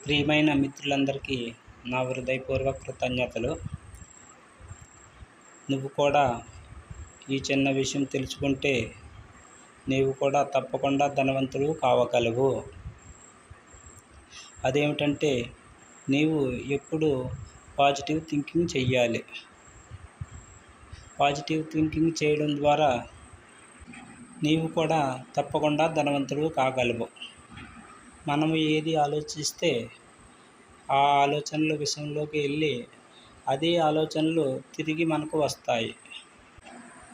ప్రియమైన మిత్రులందరికీ నా హృదయపూర్వక కృతజ్ఞతలు. నువ్వు కూడా ఈ చిన్న విషయం తెలుసుకుంటే నీవు కూడా తప్పకుండా ధనవంతుడు కావగలవు. అదేమిటంటే నీవు ఎప్పుడు పాజిటివ్ థింకింగ్ చెయ్యాలి. పాజిటివ్ థింకింగ్ చేయడం ద్వారా నీవు కూడా తప్పకుండా ధనవంతుడు కాగలవు. మనము ఏది ఆలోచిస్తే ఆ ఆలోచనల విషయంలోకి వెళ్ళి అదే ఆలోచనలు తిరిగి మనకు వస్తాయి.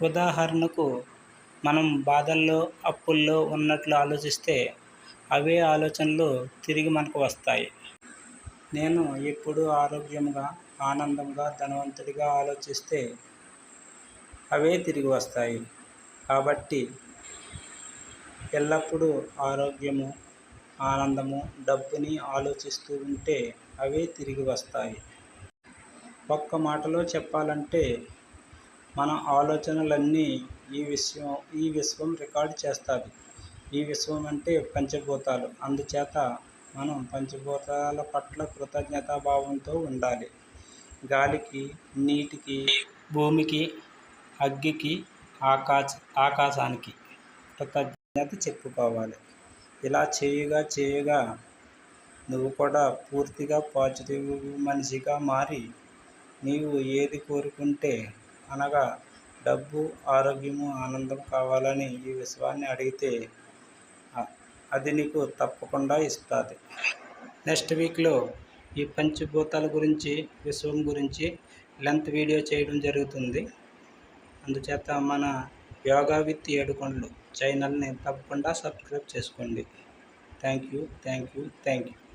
ఉదాహరణకు మనం బాధల్లో అప్పుల్లో ఉన్నట్లు ఆలోచిస్తే అవే ఆలోచనలు తిరిగి మనకు వస్తాయి. నేను ఎప్పుడూ ఆరోగ్యంగా ఆనందంగా ధనవంతుడిగా ఆలోచిస్తే అవే తిరిగి వస్తాయి. కాబట్టి ఎల్లప్పుడూ ఆరోగ్యము ఆనందము డబ్బుని ఆలోచిస్తూ ఉంటే అవే తిరిగి వస్తాయి. ఒక్క మాటలో చెప్పాలంటే మన ఆలోచనలన్నీ ఈ విశ్వం రికార్డు చేస్తుంది. ఈ విశ్వం అంటే పంచభూతాలు. అందుచేత మనం పంచభూతాల పట్ల కృతజ్ఞతాభావంతో ఉండాలి. గాలికి, నీటికి, భూమికి, అగ్గికి, ఆకాశానికి కృతజ్ఞత చెప్పుకోవాలి. ఇలా చేయగా నువ్వు కూడా పూర్తిగా పాజిటివ్ మనిషిగా మారి నీవు ఏది కోరుకుంటే అనగా డబ్బు ఆరోగ్యము ఆనందం కావాలని ఈ విశ్వాన్ని అడిగితే అది నీకు తప్పకుండా ఇస్తుంది. నెక్స్ట్ వీక్లో ఈ పంచభూతాల గురించి విశ్వం గురించి లెంత్ వీడియో చేయడం జరుగుతుంది. అందుచేత మన యోగా విత్ ఏడుకొండలు ఛానల్ని తప్పకుండా సబ్స్క్రైబ్ చేసుకోండి. Thank you.